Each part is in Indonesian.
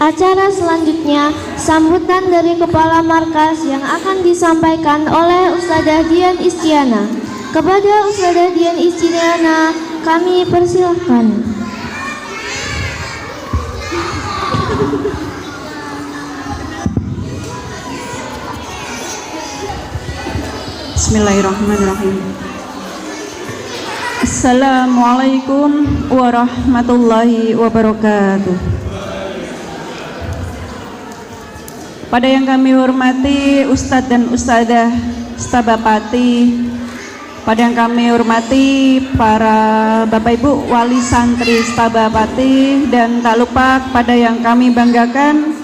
Acara selanjutnya, sambutan dari Kepala Markas yang akan disampaikan oleh Ustadzah Dian Istiana. Kepada Ustadzah Dian Istiana, kami persilahkan. Bismillahirrahmanirrahim. Assalamualaikum warahmatullahi wabarakatuh. Pada yang kami hormati Ustadz dan Ustadzah Stabapati, pada yang kami hormati para Bapak Ibu Wali Santri Stabapati, dan tak lupa pada yang kami banggakan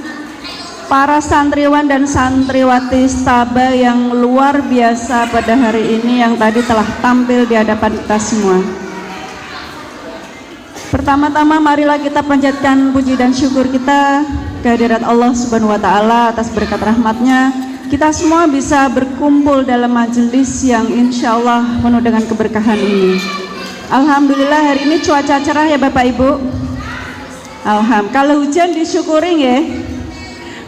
para santriwan dan santriwati Staba yang luar biasa pada hari ini yang tadi telah tampil di hadapan kita semua. Pertama-tama marilah kita panjatkan puji dan syukur kita kehadirat Allah Subhanahu wa Ta'ala atas berkat rahmatnya. Kita semua bisa berkumpul dalam majelis yang insya Allah penuh dengan keberkahan ini. Alhamdulillah hari ini cuaca cerah ya Bapak Ibu. Alhamdulillah. Kalau hujan disyukuri ya.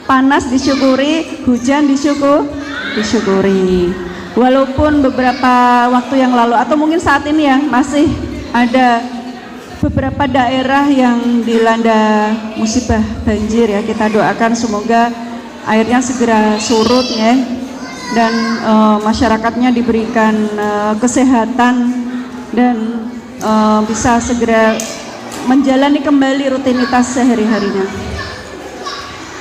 Panas disyukuri, hujan disyukuri. Walaupun beberapa waktu yang lalu atau mungkin saat ini ya masih ada beberapa daerah yang dilanda musibah banjir ya, kita doakan semoga airnya segera surut ya, dan masyarakatnya diberikan kesehatan dan bisa segera menjalani kembali rutinitas sehari-harinya.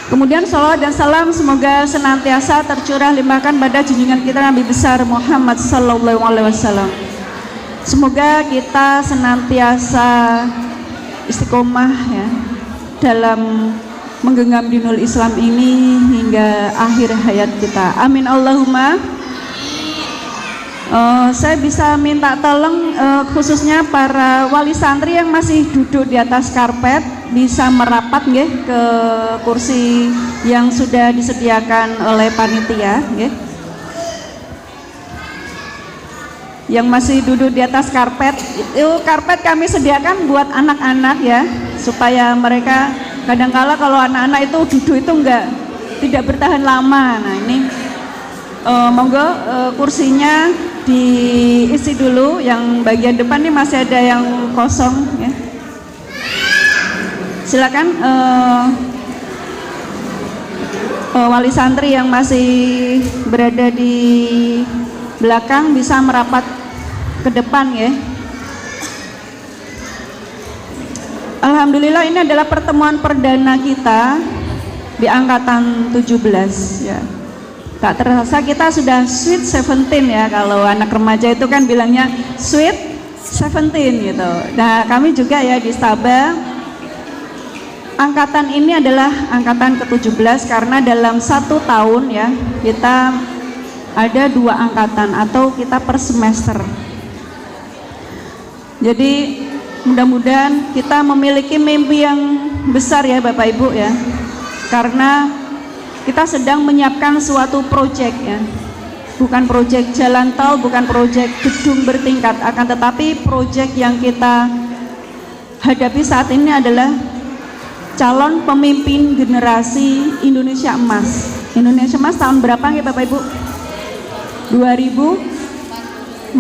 Kemudian salawat dan salam semoga senantiasa tercurah limpahkan pada junjungan kita Nabi besar Muhammad sallallahu alaihi wasallam. Semoga kita senantiasa istiqomah ya dalam menggenggam dinul Islam ini hingga akhir hayat kita. Amin Allahumma. Saya bisa minta tolong khususnya para wali santri yang masih duduk di atas karpet bisa merapat nggih ke kursi yang sudah disediakan oleh panitia nggih. Yang masih duduk di atas karpet, itu karpet kami sediakan buat anak-anak ya, supaya mereka kadangkala kalau anak-anak itu duduk itu tidak bertahan lama. Nah ini monggo kursinya diisi dulu, yang bagian depan ini masih ada yang kosong ya. Silakan wali santri yang masih berada di belakang bisa merapat ke depan ya. Alhamdulillah ini adalah pertemuan perdana kita di angkatan 17 ya. Tak terasa kita sudah sweet 17 ya, kalau anak remaja itu kan bilangnya sweet 17 gitu. Nah kami juga ya di Staba angkatan ini adalah angkatan ke-17 karena dalam 1 tahun ya kita ada 2 angkatan atau kita per semester. Jadi mudah-mudahan kita memiliki mimpi yang besar ya Bapak Ibu ya, karena kita sedang menyiapkan suatu proyek ya, bukan proyek jalan tol, bukan proyek gedung bertingkat, akan tetapi proyek yang kita hadapi saat ini adalah calon pemimpin generasi Indonesia Emas. Indonesia Emas tahun berapa ya Bapak Ibu? 2045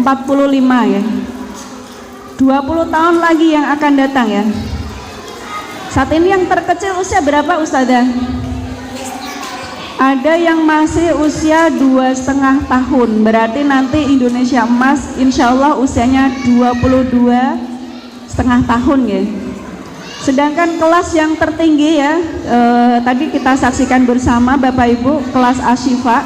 ya. 20 tahun lagi yang akan datang ya. Saat ini yang terkecil usia berapa Ustazah? Ada yang masih usia 2,5 tahun, berarti nanti Indonesia Emas insya Allah usianya 22,5 tahun ya. Sedangkan kelas yang tertinggi ya, tadi kita saksikan bersama Bapak Ibu, kelas Asyifa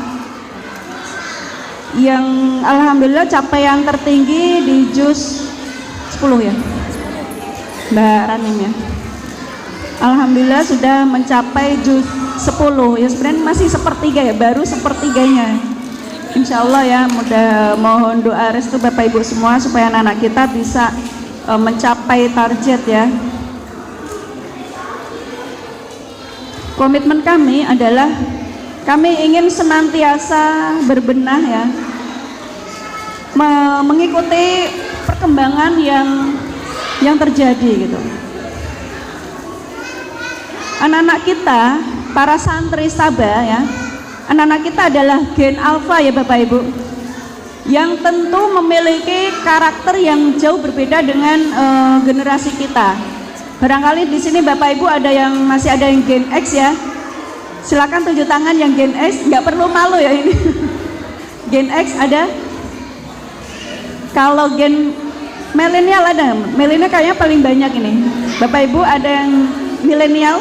yang alhamdulillah capaian tertinggi di juz 10 ya Mbak Ranim ya. Alhamdulillah sudah mencapai juz 10 ya, sebenarnya masih sepertiga ya, baru sepertiganya. Insya Allah ya, mohon doa restu Bapak Ibu semua supaya anak-anak kita bisa mencapai target ya. Komitmen kami adalah kami ingin senantiasa berbenah ya, mengikuti perkembangan yang terjadi gitu. anak-anak kita, para santri Sabah ya, anak-anak kita adalah gen alfa ya Bapak Ibu, yang tentu memiliki karakter yang jauh berbeda dengan generasi kita. Barangkali di sini Bapak Ibu ada yang masih ada yang gen X ya, silakan tunjuk tangan yang gen X, nggak perlu malu ya ini. Gen X ada. Kalau gen milenial ada, milenial kayaknya paling banyak ini. Bapak Ibu ada yang milenial?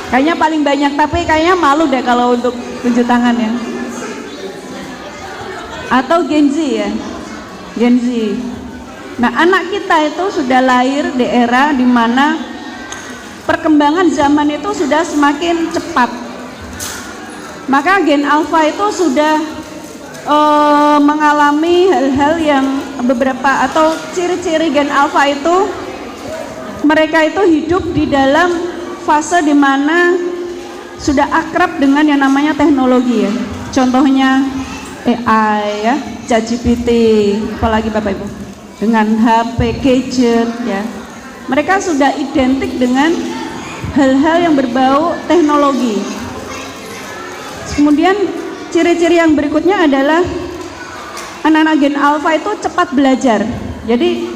Kayaknya paling banyak, tapi kayaknya malu deh kalau untuk tunjuk tangan ya. Atau Gen Z ya, Gen Z. Nah, anak kita itu sudah lahir di era di mana perkembangan zaman itu sudah semakin cepat. Maka Gen Alpha itu sudah mengalami hal-hal yang beberapa, atau ciri-ciri Gen Alpha itu mereka itu hidup di dalam fase di mana sudah akrab dengan yang namanya teknologi ya. Contohnya AI ya, ChatGPT, apalagi Bapak Ibu, dengan HP, gadget ya. Mereka sudah identik dengan hal-hal yang berbau teknologi. Kemudian ciri-ciri yang berikutnya adalah anak-anak Gen Alpha itu cepat belajar. Jadi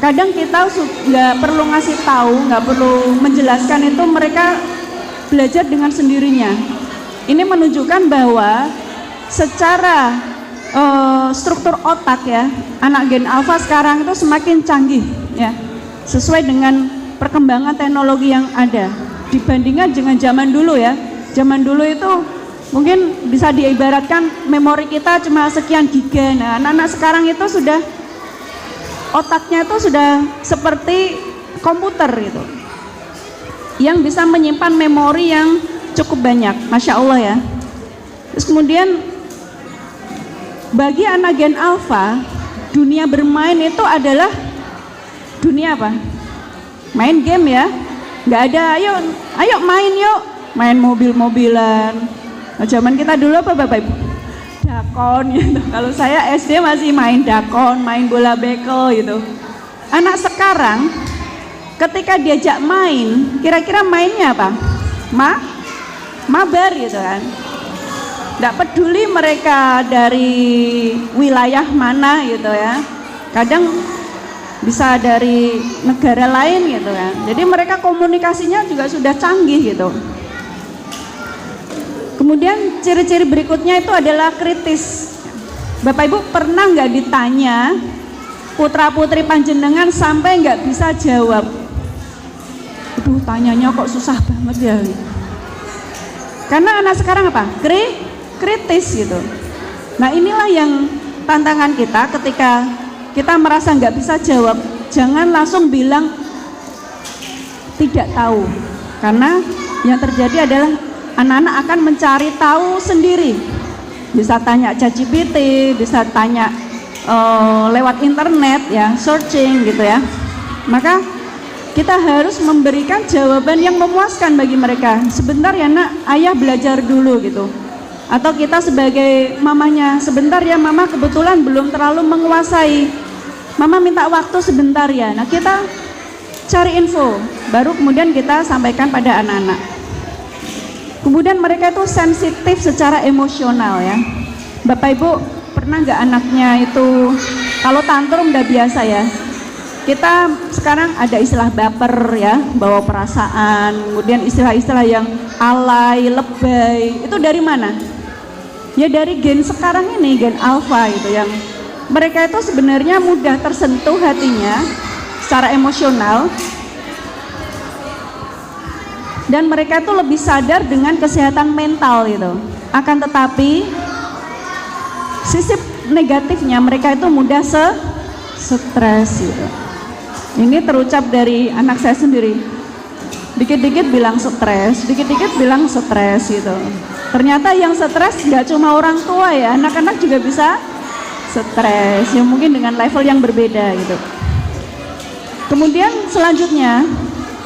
kadang kita nggak perlu ngasih tahu, nggak perlu menjelaskan, itu mereka belajar dengan sendirinya. Ini menunjukkan bahwa secara struktur otak ya, anak Gen Alpha sekarang itu semakin canggih ya, sesuai dengan perkembangan teknologi yang ada dibandingkan dengan zaman dulu ya. Zaman dulu itu mungkin bisa diibaratkan memori kita cuma sekian giga. Nah, anak-anak sekarang itu sudah otaknya itu sudah seperti komputer gitu, yang bisa menyimpan memori yang cukup banyak, Masya Allah ya. Terus kemudian bagi anak Gen Alpha, dunia bermain itu adalah dunia apa? Main game ya, nggak ada ayo main yuk, main mobil-mobilan. Nah, zaman kita dulu apa Bapak Ibu? Dakon gitu. Kalau saya SD masih main dakon, main bola bekel gitu. Anak sekarang ketika diajak main, kira-kira mainnya apa? Mabar gitu kan. Nggak peduli mereka dari wilayah mana gitu ya. Kadang bisa dari negara lain gitu kan. Jadi mereka komunikasinya juga sudah canggih gitu. Kemudian ciri-ciri berikutnya itu adalah kritis. Bapak Ibu pernah nggak ditanya putra putri panjenengan sampai nggak bisa jawab? Aduh, tanyanya kok susah banget ya. Karena anak sekarang apa? Kritis gitu. Nah, inilah yang tantangan kita ketika kita merasa nggak bisa jawab. Jangan langsung bilang tidak tahu, karena yang terjadi adalah anak-anak akan mencari tahu sendiri. Bisa tanya ChatGPT, bisa tanya lewat internet ya, searching gitu ya. Maka kita harus memberikan jawaban yang memuaskan bagi mereka. Sebentar ya nak, ayah belajar dulu gitu. Atau kita sebagai mamanya, sebentar ya mama, kebetulan belum terlalu menguasai, mama minta waktu sebentar ya. Nah, kita cari info, baru kemudian kita sampaikan pada anak-anak. Kemudian mereka itu sensitif secara emosional ya. Bapak Ibu pernah nggak anaknya itu kalau tantrum udah biasa ya. Kita sekarang ada istilah baper ya, bawa perasaan, kemudian istilah-istilah yang alay, lebay, itu dari mana? Ya dari gen sekarang ini, gen alpha gitu, yang mereka itu sebenarnya mudah tersentuh hatinya secara emosional. Dan mereka itu lebih sadar dengan kesehatan mental gitu. Akan tetapi sisi negatifnya mereka itu mudah stres gitu. Ini terucap dari anak saya sendiri. Dikit-dikit bilang stres, dikit-dikit bilang stres gitu. Ternyata yang stres nggak cuma orang tua ya, anak-anak juga bisa stres, yang mungkin dengan level yang berbeda gitu. Kemudian selanjutnya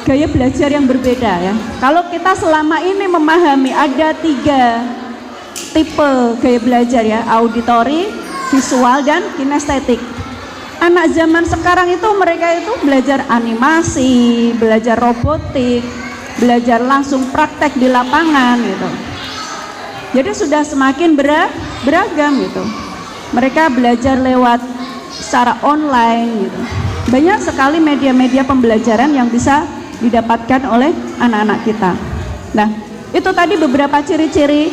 gaya belajar yang berbeda ya. Kalau kita selama ini memahami ada 3 tipe gaya belajar ya, auditory, visual, dan kinestetik. Anak zaman sekarang itu mereka itu belajar animasi, belajar robotik, belajar langsung praktek di lapangan gitu. Jadi sudah semakin beragam gitu. Mereka belajar lewat secara online gitu. Banyak sekali media-media pembelajaran yang bisa didapatkan oleh anak-anak kita. Nah, itu tadi beberapa ciri-ciri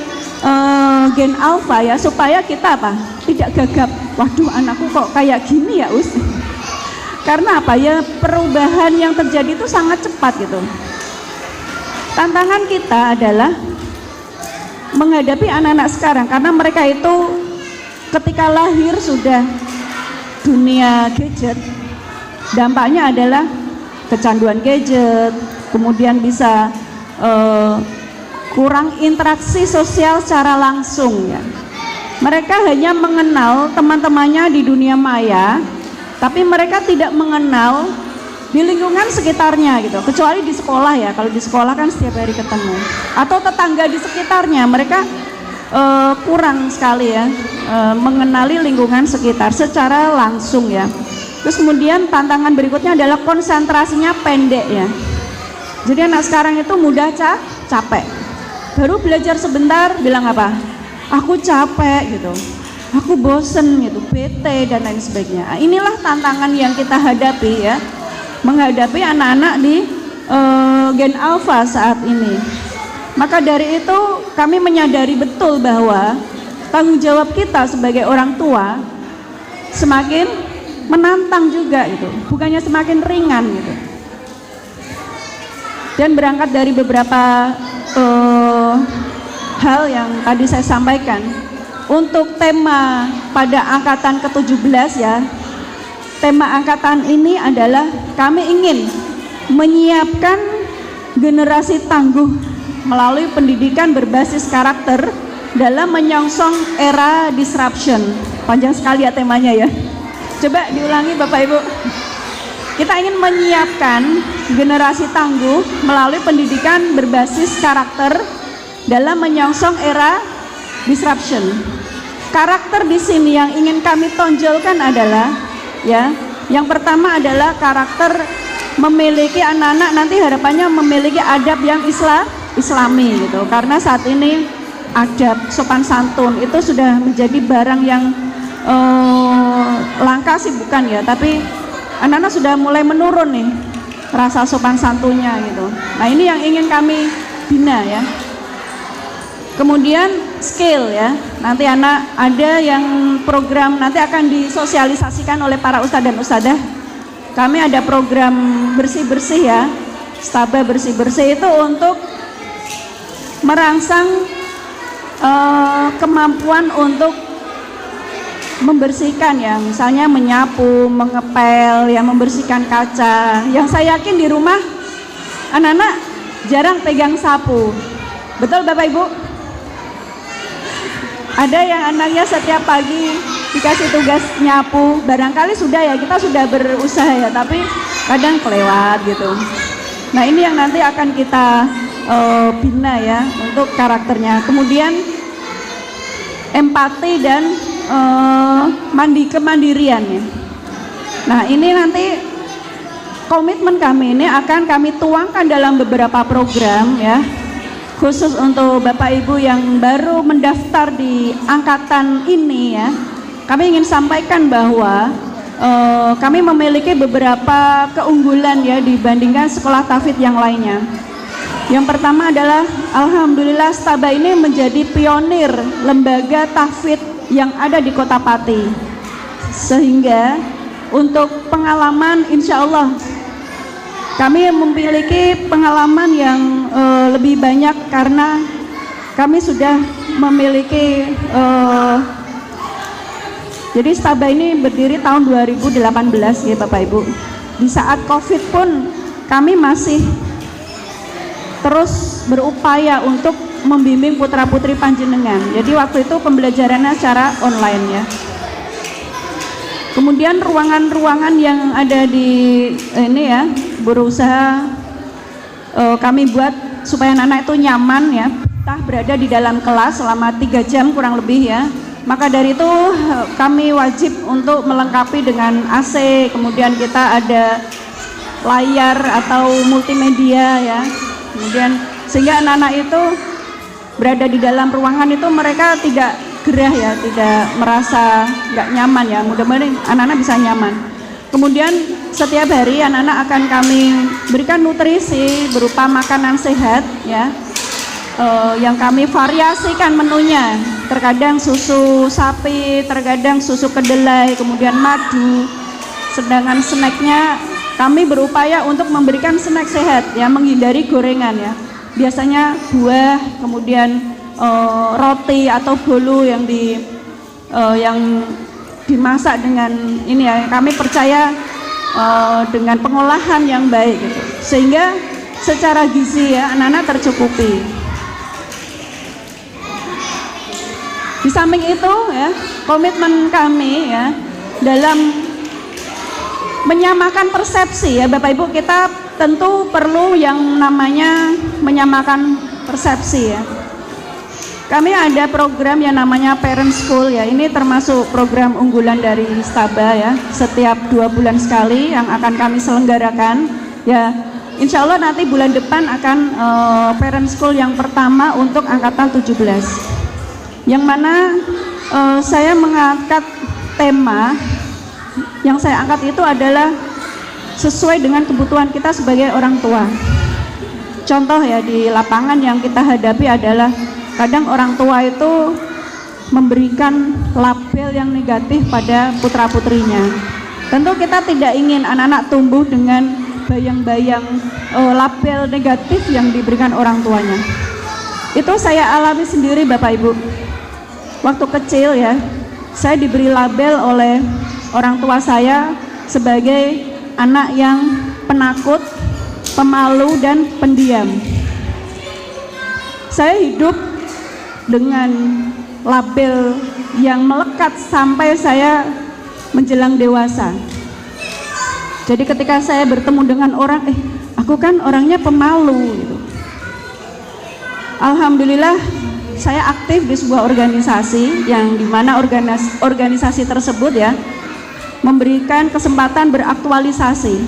gen alpha ya, supaya kita apa? Tidak gagap. Waduh, anakku kok kayak gini ya, Us. Karena apa ya, perubahan yang terjadi itu sangat cepat gitu. Tantangan kita adalah menghadapi anak-anak sekarang, karena mereka itu ketika lahir sudah dunia gadget. Dampaknya adalah kecanduan gadget, kemudian bisa kurang interaksi sosial secara langsung ya. Mereka hanya mengenal teman-temannya di dunia maya, tapi mereka tidak mengenal di lingkungan sekitarnya gitu, kecuali di sekolah ya. Kalau di sekolah kan setiap hari ketemu, atau tetangga di sekitarnya, mereka kurang sekali ya mengenali lingkungan sekitar secara langsung ya. Terus kemudian tantangan berikutnya adalah konsentrasinya pendek ya. Jadi anak sekarang itu mudah capek, baru belajar sebentar bilang apa? Aku capek gitu, aku bosen gitu, bete dan lain sebagainya. Inilah tantangan yang kita hadapi ya, menghadapi anak-anak di gen alpha saat ini. Maka dari itu kami menyadari betul bahwa tanggung jawab kita sebagai orang tua semakin menantang juga gitu, bukannya semakin ringan gitu. Dan berangkat dari beberapa hal yang tadi saya sampaikan, untuk tema pada angkatan ke-17 ya, tema angkatan ini adalah kami ingin menyiapkan generasi tangguh melalui pendidikan berbasis karakter dalam menyongsong era disruption. Panjang sekali ya temanya ya. Coba diulangi Bapak Ibu. Kita ingin menyiapkan generasi tangguh melalui pendidikan berbasis karakter dalam menyongsong era disruption. Karakter di sini yang ingin kami tonjolkan adalah ya, yang pertama adalah karakter memiliki anak-anak nanti harapannya memiliki adab yang islami gitu. Karena saat ini adab sopan santun itu sudah menjadi barang yang langka sih bukan ya, tapi anak-anak sudah mulai menurun nih rasa sopan santunnya gitu. Nah, ini yang ingin kami bina ya. Kemudian skill ya, nanti anak ada yang program nanti akan disosialisasikan oleh para ustadz dan ustadzah. Kami ada program bersih-bersih ya, Staba bersih-bersih itu untuk merangsang kemampuan untuk membersihkan ya, misalnya menyapu, mengepel, yang membersihkan kaca. Yang saya yakin di rumah anak-anak jarang pegang sapu. Betul Bapak Ibu? Ada yang anaknya setiap pagi dikasih tugas nyapu, barangkali sudah ya, kita sudah berusaha ya, tapi kadang kelewat gitu. Nah, ini yang nanti akan kita bina ya untuk karakternya. Kemudian empati dan kemandirian ya. Nah, ini nanti komitmen kami ini akan kami tuangkan dalam beberapa program ya, khusus untuk Bapak Ibu yang baru mendaftar di angkatan ini ya. Kami ingin sampaikan bahwa kami memiliki beberapa keunggulan ya dibandingkan sekolah tahfidz yang lainnya. Yang pertama adalah alhamdulillah Staba ini menjadi pionir lembaga tahfidz yang ada di Kota Pati, sehingga untuk pengalaman insya Allah kami memiliki pengalaman yang lebih banyak karena kami sudah memiliki jadi Staba ini berdiri tahun 2018 ya Bapak Ibu. Di saat Covid pun kami masih terus berupaya untuk membimbing putra-putri panjenengan. Jadi waktu itu pembelajarannya secara online ya. Kemudian ruangan-ruangan yang ada di ini ya, berusaha kami buat supaya anak-anak itu nyaman ya, betah berada di dalam kelas selama 3 jam kurang lebih ya. Maka dari itu kami wajib untuk melengkapi dengan AC, kemudian kita ada layar atau multimedia ya, kemudian sehingga anak-anak itu berada di dalam ruangan itu mereka tidak gerah ya, tidak merasa nggak nyaman ya. Mudah-mudahan anak-anak bisa nyaman. Kemudian setiap hari anak-anak akan kami berikan nutrisi berupa makanan sehat ya, yang kami variasikan menunya. Terkadang susu sapi, terkadang susu kedelai, kemudian madu. Sedangkan snacknya kami berupaya untuk memberikan snack sehat ya, menghindari gorengan ya. Biasanya buah, kemudian roti atau bolu yang dimasak dengan ini ya, kami percaya dengan pengolahan yang baik gitu. Sehingga secara gizi ya anak-anak tercukupi. Di samping itu ya, komitmen kami ya dalam menyamakan persepsi ya Bapak Ibu, kita tentu perlu yang namanya menyamakan persepsi ya. Kami ada program yang namanya Parent School ya, ini termasuk program unggulan dari Staba ya, setiap 2 bulan sekali yang akan kami selenggarakan ya. Insya Allah nanti bulan depan akan Parent School yang pertama untuk angkatan 17, yang mana saya mengangkat tema yang saya angkat itu adalah sesuai dengan kebutuhan kita sebagai orang tua. Contoh ya, di lapangan yang kita hadapi adalah kadang orang tua itu memberikan label yang negatif pada putra-putrinya. Tentu kita tidak ingin anak-anak tumbuh dengan bayang-bayang label negatif yang diberikan orang tuanya. Itu saya alami sendiri Bapak Ibu. Waktu kecil ya, saya diberi label oleh orang tua saya sebagai anak yang penakut, pemalu, dan pendiam. Saya hidup dengan label yang melekat sampai saya menjelang dewasa. Jadi ketika saya bertemu dengan orang, aku kan orangnya pemalu gitu. Alhamdulillah saya aktif di sebuah organisasi yang dimana organisasi tersebut ya memberikan kesempatan beraktualisasi.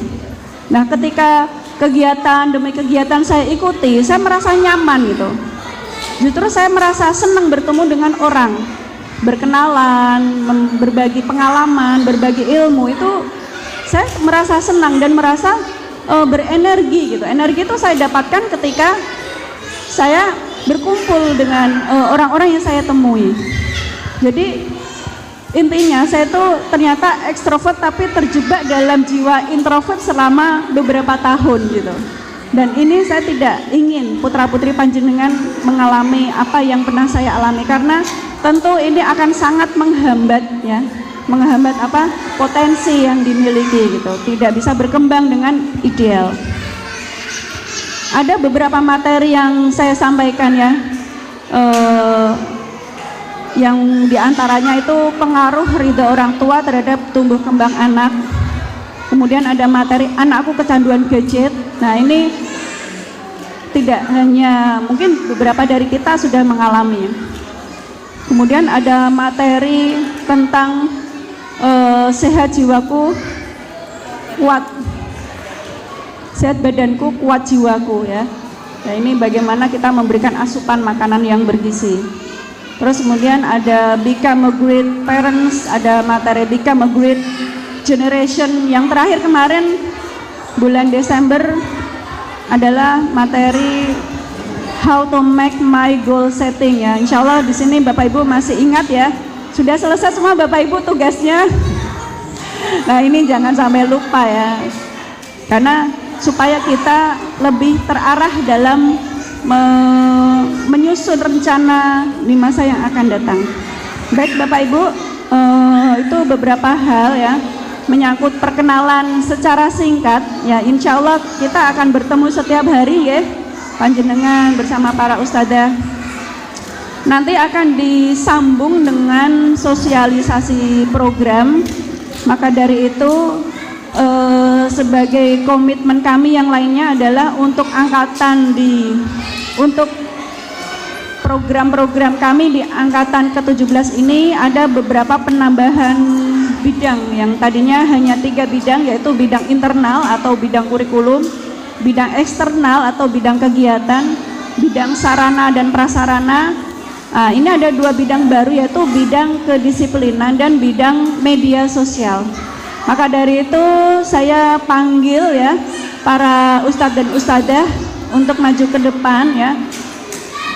Nah, ketika kegiatan demi kegiatan saya ikuti, saya merasa nyaman gitu. Justru saya merasa senang bertemu dengan orang, berkenalan, berbagi pengalaman, berbagi ilmu, itu saya merasa senang dan merasa berenergi gitu. Energi itu saya dapatkan ketika saya berkumpul dengan orang-orang yang saya temui. Jadi intinya saya tuh ternyata ekstrovert tapi terjebak dalam jiwa introvert selama beberapa tahun gitu. Dan ini saya tidak ingin putra-putri panjenengan mengalami apa yang pernah saya alami, karena tentu ini akan sangat menghambat ya, menghambat potensi yang dimiliki gitu, tidak bisa berkembang dengan ideal. Ada beberapa materi yang saya sampaikan ya, yang diantaranya itu pengaruh ridho orang tua terhadap tumbuh kembang anak. Kemudian ada materi anakku kecanduan gadget. Nah, ini tidak hanya, mungkin beberapa dari kita sudah mengalami. Kemudian ada materi tentang sehat jiwaku kuat, sehat badanku kuat jiwaku ya. Nah, ini bagaimana kita memberikan asupan makanan yang bergizi. Terus kemudian ada Become a Great Parents, ada materi Become a Great Generation. Yang terakhir kemarin bulan Desember adalah materi How to Make My Goal Setting ya. Insya Allah di sini Bapak Ibu masih ingat ya. Sudah selesai semua Bapak Ibu tugasnya. Nah, ini jangan sampai lupa ya. Karena supaya kita lebih terarah dalam menyusun rencana di masa yang akan datang. Baik Bapak Ibu, itu beberapa hal ya menyangkut perkenalan secara singkat ya. Insya Allah kita akan bertemu setiap hari ya, panjenengan bersama para ustadzah. Nanti akan disambung dengan sosialisasi program. Maka dari itu sebagai komitmen kami yang lainnya adalah untuk untuk program-program kami di angkatan ke-17 ini ada beberapa penambahan bidang yang tadinya hanya 3 bidang, yaitu bidang internal atau bidang kurikulum, bidang eksternal atau bidang kegiatan, bidang sarana dan prasarana. Ini ada 2 bidang baru, yaitu bidang kedisiplinan dan bidang media sosial. Maka dari itu saya panggil ya para ustadz dan ustadzah untuk maju ke depan ya,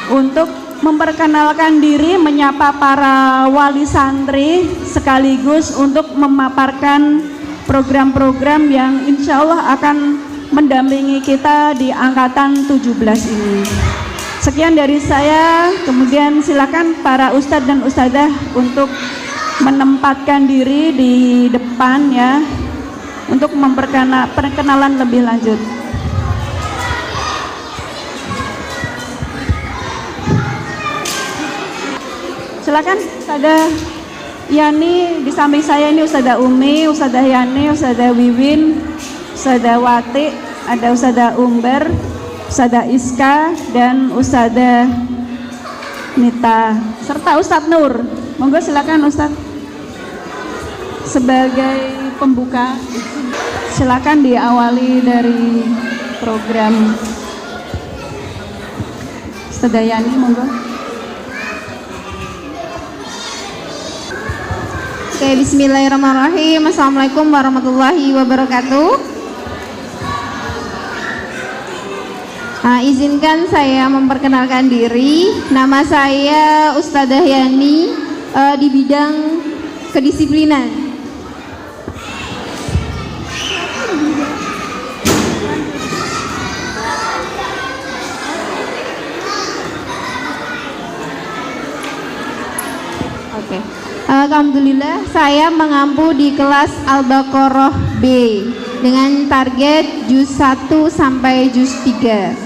untuk memperkenalkan diri, menyapa para wali santri, sekaligus untuk memaparkan program-program yang insya Allah akan mendampingi kita di angkatan 17 ini. Sekian dari saya, kemudian silakan para ustadz dan ustadzah untuk menempatkan diri di depan ya, untuk perkenalan lebih lanjut. Silakan Ustadzah Yani, di samping saya ini Ustadzah Umi, Ustadzah Yani, Ustadzah Wiwin, Ustadzah Wati, ada Ustadzah Umber, Ustadzah Iska, dan Ustadzah Nita, serta Ustadz Nur. Monggo silakan Ustadz. Sebagai pembuka, silakan diawali dari program. Ustadzah Yani, monggo. Oke, bismillahirrahmanirrahim. Assalamualaikum warahmatullahi wabarakatuh. Izinkan saya memperkenalkan diri. Nama saya Ustadzah Yani, di bidang kedisiplinan. Oke. Alhamdulillah saya mengampu di kelas Al-Baqarah B dengan target juz 1 sampai juz 3.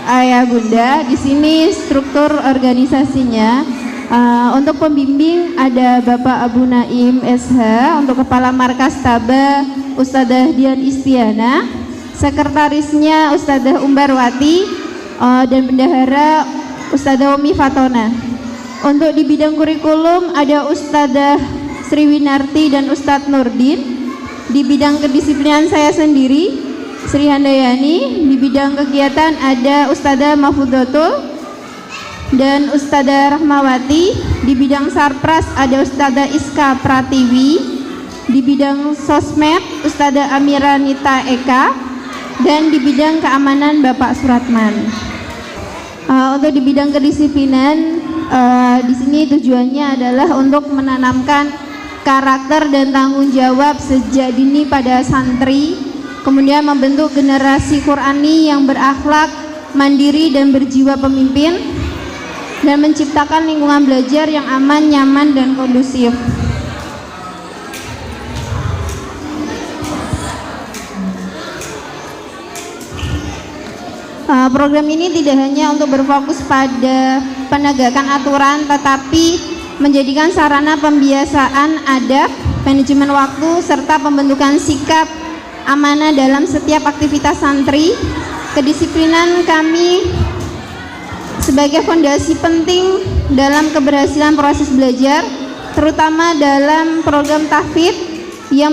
Ayah Bunda, di sini struktur organisasinya. Untuk pembimbing ada Bapak Abu Naim SH, untuk Kepala Markas Taba Ustadzah Dian Istiana, Sekretarisnya Ustadzah Umbarwati, dan Bendahara Ustadzah Umi Fatona. Untuk di bidang kurikulum ada Ustadzah Sriwinarti dan Ustadz Nurdin. Di bidang kedisiplinan saya sendiri, Sri Handayani. Di bidang kegiatan ada Ustadzah Mahfudzatul dan Ustadzah Rahmawati. Di bidang sarpras ada Ustadzah Iska Pratiwi. Di bidang sosmed Ustadzah Amiranita Eka, dan di bidang keamanan Bapak Suratman. Untuk di bidang kedisiplinan, di sini tujuannya adalah untuk menanamkan karakter dan tanggung jawab sejak dini pada santri, kemudian membentuk generasi Qurani yang berakhlak, mandiri dan berjiwa pemimpin, dan menciptakan lingkungan belajar yang aman, nyaman dan kondusif. Program ini tidak hanya untuk berfokus pada penegakan aturan, tetapi menjadikan sarana pembiasaan adab, manajemen waktu, serta pembentukan sikap amanah dalam setiap aktivitas santri. Kedisiplinan kami sebagai fondasi penting dalam keberhasilan proses belajar, terutama dalam program tahfidz yang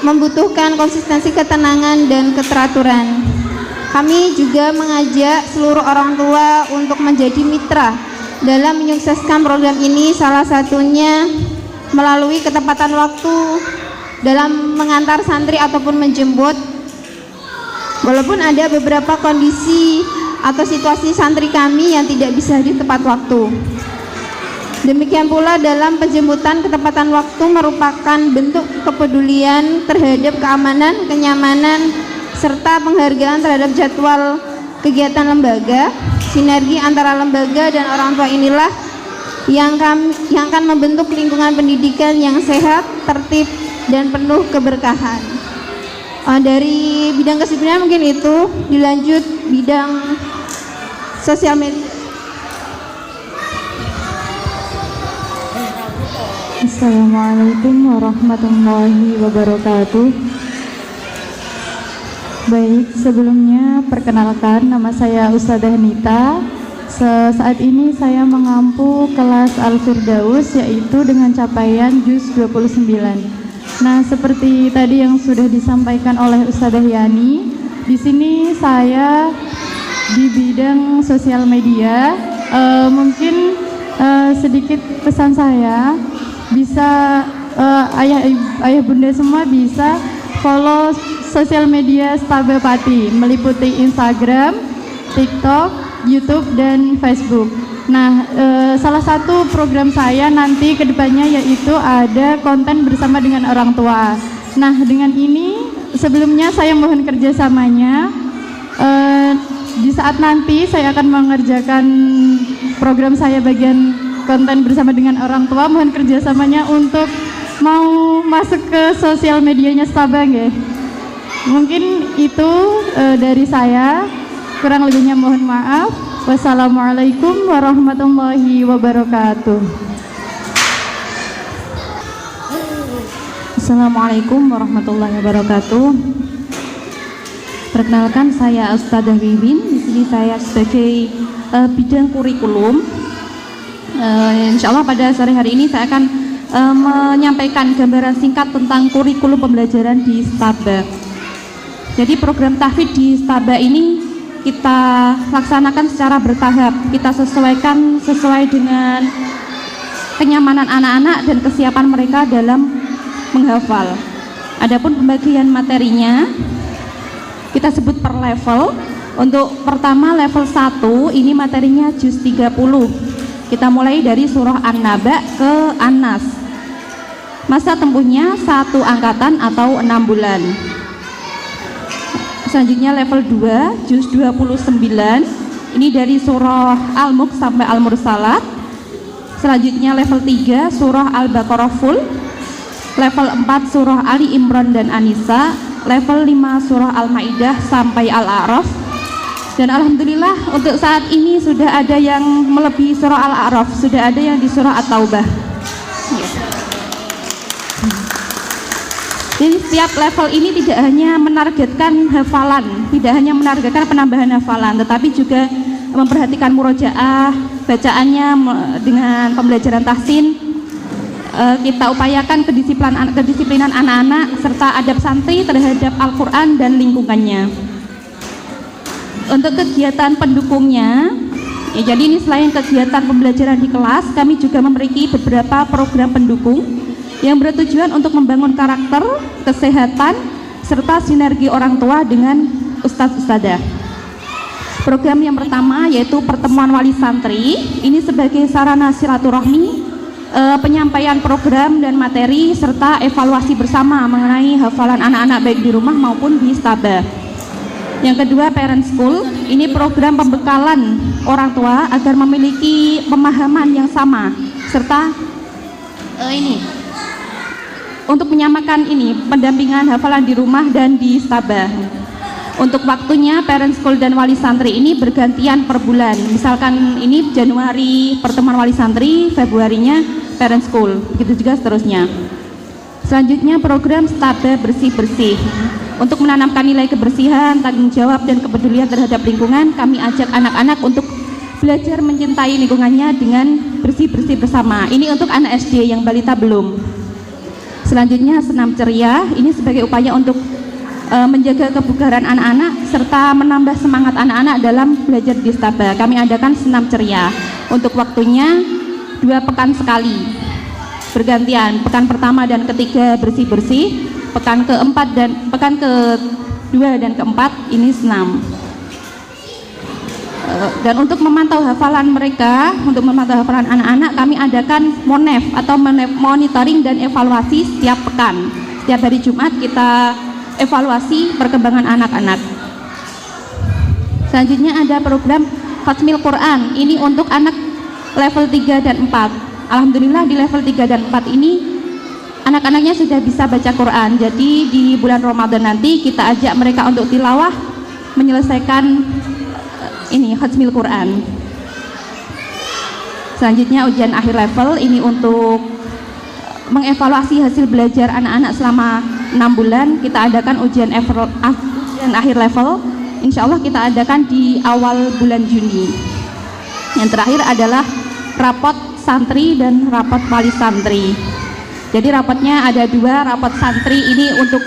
membutuhkan konsistensi ketenangan dan keteraturan. Kami juga mengajak seluruh orang tua untuk menjadi mitra dalam menyukseskan program ini, salah satunya melalui ketepatan waktu dalam mengantar santri ataupun menjemput. Walaupun ada beberapa kondisi atau situasi santri kami yang tidak bisa di tepat waktu. Demikian pula dalam penjemputan, ketepatan waktu merupakan bentuk kepedulian terhadap keamanan, kenyamanan, serta penghargaan terhadap jadwal kegiatan lembaga. Sinergi antara lembaga dan orang tua inilah yang akan membentuk lingkungan pendidikan yang sehat, tertib, dan penuh keberkahan. Dari bidang kedisiplinan mungkin itu. Dilanjut bidang sosial media. Assalamualaikum warahmatullahi wabarakatuh. Baik, sebelumnya perkenalkan, nama saya Ustadzah Nita. Saat ini saya mengampu kelas Al-Firdaus, yaitu dengan capaian juz 29. Nah, seperti tadi yang sudah disampaikan oleh Ustadzah Yani, di sini saya di bidang sosial media. Mungkin sedikit pesan saya, bisa ayah bunda semua bisa follow sosial media Stabah Pati, meliputi Instagram, TikTok, YouTube, dan Facebook. Nah, salah satu program saya nanti kedepannya yaitu ada konten bersama dengan orang tua. Nah, dengan ini sebelumnya saya mohon kerjasamanya. Di saat nanti saya akan mengerjakan program saya bagian konten bersama dengan orang tua, mohon kerjasamanya untuk mau masuk ke sosial medianya Stabah ya. Mungkin itu dari saya, kurang lebihnya mohon maaf. Wassalamualaikum warahmatullahi wabarakatuh. Assalamualaikum warahmatullahi wabarakatuh. Perkenalkan, saya Ustadzah Wiwin. Di sini saya sebagai bidang kurikulum. Insya Allah pada sore hari ini saya akan menyampaikan gambaran singkat tentang kurikulum pembelajaran di Stabah. Jadi program tahfidz di Stabah ini kita laksanakan secara bertahap. Kita sesuaikan sesuai dengan kenyamanan anak-anak dan kesiapan mereka dalam menghafal. Adapun pembagian materinya kita sebut per level. Untuk pertama level 1 ini materinya juz 30. Kita mulai dari surah An-Naba ke An-Nas. Masa tempuhnya 1 angkatan atau 6 bulan. Selanjutnya level 2 juz 29. Ini dari surah Al-Mulk sampai Al-Mursalat. Selanjutnya level 3 surah Al-Baqarah full. Level 4 surah Ali Imran dan An-Nisa. Level 5 surah Al-Maidah sampai Al-A'raf. Dan alhamdulillah untuk saat ini sudah ada yang melebihi surah Al-A'raf, sudah ada yang di surah At-Taubah. Jadi setiap level ini tidak hanya menargetkan hafalan, tidak hanya menargetkan penambahan hafalan, tetapi juga memperhatikan murojaah, bacaannya dengan pembelajaran tahsin. Kita upayakan kedisiplinan anak-anak serta adab santri terhadap Al-Quran dan lingkungannya. Untuk kegiatan pendukungnya, jadi ini selain kegiatan pembelajaran di kelas, kami juga memiliki beberapa program pendukung yang bertujuan untuk membangun karakter, kesehatan, serta sinergi orang tua dengan ustadz-ustadzah. Program yang pertama yaitu pertemuan wali santri. Ini sebagai sarana silaturahmi, penyampaian program dan materi, serta evaluasi bersama mengenai hafalan anak-anak baik di rumah maupun di Stabah. Yang kedua, parent school. Ini program pembekalan orang tua agar memiliki pemahaman yang sama, serta untuk menyamakan pendampingan hafalan di rumah dan di Stabah. Untuk waktunya parent school dan wali santri ini bergantian per bulan. Misalkan ini Januari pertemuan wali santri, Februarinya parent school, begitu juga seterusnya. Selanjutnya program Stabah bersih-bersih. Untuk menanamkan nilai kebersihan, tanggung jawab, dan kepedulian terhadap lingkungan, kami ajak anak-anak untuk belajar mencintai lingkungannya dengan bersih-bersih bersama. Ini untuk anak SD, yang balita belum. Selanjutnya senam ceria. Ini sebagai upaya untuk menjaga kebugaran anak-anak serta menambah semangat anak-anak dalam belajar di Stabah. Kami adakan senam ceria. Untuk waktunya 2 pekan sekali, bergantian. Pekan pertama dan ketiga bersih-bersih, pekan ke-2 dan ke-4 ini senam. Dan untuk memantau hafalan mereka, untuk memantau hafalan anak-anak, kami adakan monef atau monitoring dan evaluasi setiap pekan. Setiap hari Jumat kita evaluasi perkembangan anak-anak. Selanjutnya ada program Khatmil Quran. Ini untuk anak level 3 dan 4. Alhamdulillah di level 3 dan 4 ini anak-anaknya sudah bisa baca Quran. Jadi di bulan Ramadan nanti kita ajak mereka untuk tilawah, menyelesaikan Khatmil Quran. Selanjutnya ujian akhir level. Ini untuk mengevaluasi hasil belajar anak-anak selama 6 bulan, kita adakan ujian akhir level. Insya Allah kita adakan di awal bulan Juni. Yang terakhir adalah rapot santri dan rapot wali santri. Jadi rapotnya ada 2, rapot santri ini untuk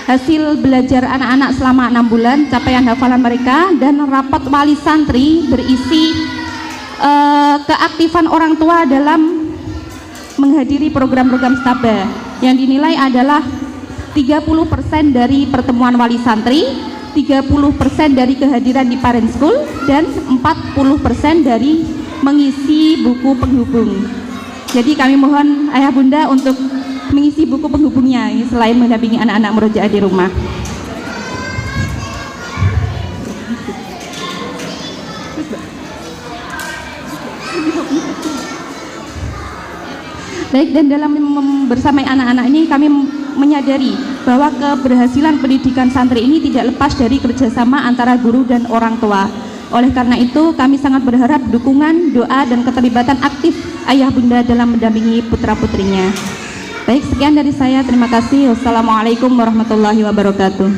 hasil belajar anak-anak selama 6 bulan, capaian hafalan mereka, dan rapot wali santri berisi keaktifan orang tua dalam menghadiri program-program stabah yang dinilai adalah 30% dari pertemuan wali santri, 30% dari kehadiran di parent school, dan 40% dari mengisi buku penghubung. Jadi kami mohon ayah bunda untuk mengisi buku penghubungnya selain mendampingi anak-anak murojaah di rumah. Baik, dan dalam membersamai anak-anak ini kami menyadari bahwa keberhasilan pendidikan santri ini tidak lepas dari kerjasama antara guru dan orang tua. Oleh karena itu kami sangat berharap dukungan, doa, dan keterlibatan aktif ayah bunda dalam mendampingi putra-putrinya. Baik, sekian dari saya, terima kasih. Wassalamualaikum warahmatullahi wabarakatuh.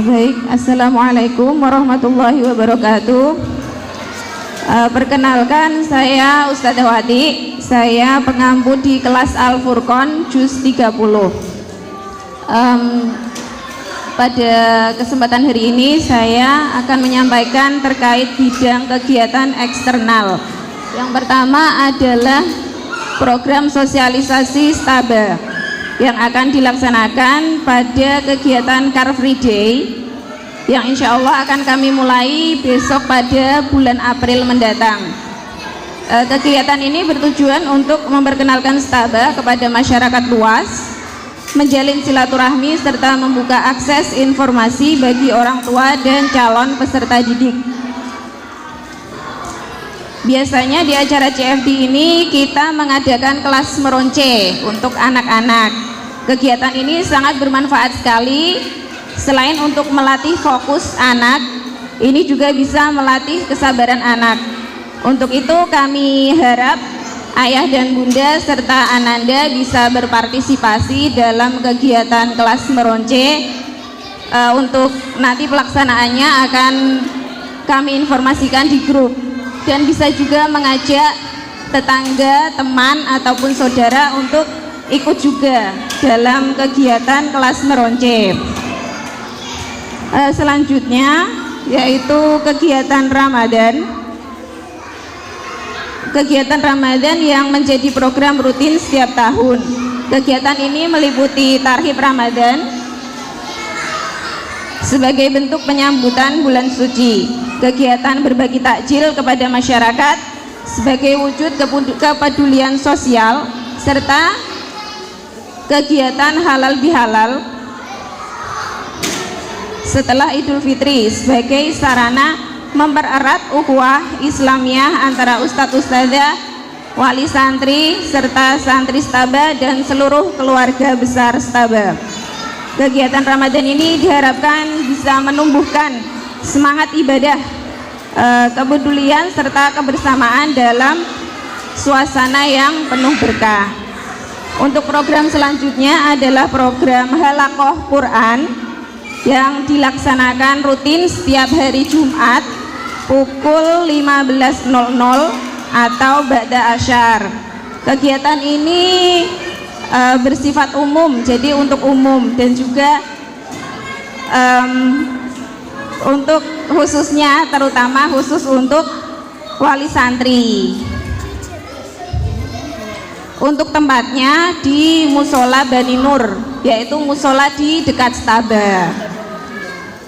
Baik, assalamualaikum warahmatullahi wabarakatuh. Perkenalkan, saya Ustadzah Wati, saya pengampu di kelas Al-Furqon Juz 30. Pada kesempatan hari ini saya akan menyampaikan terkait bidang kegiatan eksternal. Yang pertama adalah program sosialisasi stabah yang akan dilaksanakan pada kegiatan Car Free Day yang insya Allah akan kami mulai besok pada bulan April mendatang. Kegiatan ini bertujuan untuk memperkenalkan stabah kepada masyarakat luas, menjalin silaturahmi, serta membuka akses informasi bagi orang tua dan calon peserta didik. Biasanya di acara CFD ini kita mengadakan kelas meronce untuk anak-anak. Kegiatan ini sangat bermanfaat sekali. Selain untuk melatih fokus anak, ini juga bisa melatih kesabaran anak. Untuk itu kami harap ayah dan bunda serta ananda bisa berpartisipasi dalam kegiatan kelas meronce. Untuk nanti pelaksanaannya akan kami informasikan di grup, dan bisa juga mengajak tetangga, teman, ataupun saudara untuk ikut juga dalam kegiatan kelas meronce. Selanjutnya yaitu kegiatan Ramadan. Kegiatan Ramadan yang menjadi program rutin setiap tahun. Kegiatan ini meliputi tarhib Ramadan sebagai bentuk penyambutan bulan suci, kegiatan berbagi takjil kepada masyarakat sebagai wujud kepedulian sosial, serta kegiatan halal bihalal setelah Idul Fitri sebagai sarana mempererat ukhuwah Islamiyah antara ustadz-ustadzah, wali santri, serta santri stabah dan seluruh keluarga besar stabah. Kegiatan Ramadan ini diharapkan bisa menumbuhkan semangat ibadah, kepedulian, serta kebersamaan dalam suasana yang penuh berkah. Untuk program selanjutnya adalah program Halaqah Quran yang dilaksanakan rutin setiap hari Jumat pukul 15.00 atau ba'da asyar. Kegiatan ini bersifat umum, jadi untuk umum, dan juga untuk khususnya, terutama khusus untuk wali santri. Untuk tempatnya di Musola Bani Nur, yaitu musola di dekat Stabah.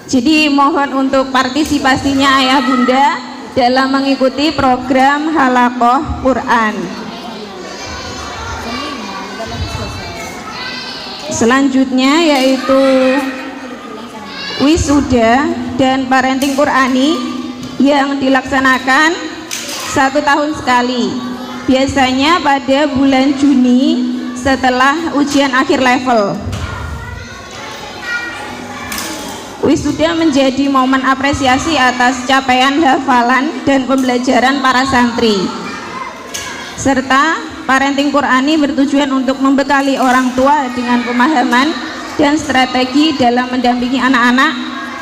Jadi mohon untuk partisipasinya ayah bunda dalam mengikuti program Halaqah Quran. Selanjutnya yaitu wisuda dan parenting Qurani yang dilaksanakan 1 tahun sekali, biasanya pada bulan Juni setelah ujian akhir level. Wisuda menjadi momen apresiasi atas capaian hafalan dan pembelajaran para santri. serta parenting Qur'ani bertujuan untuk membekali orang tua dengan pemahaman dan strategi dalam mendampingi anak-anak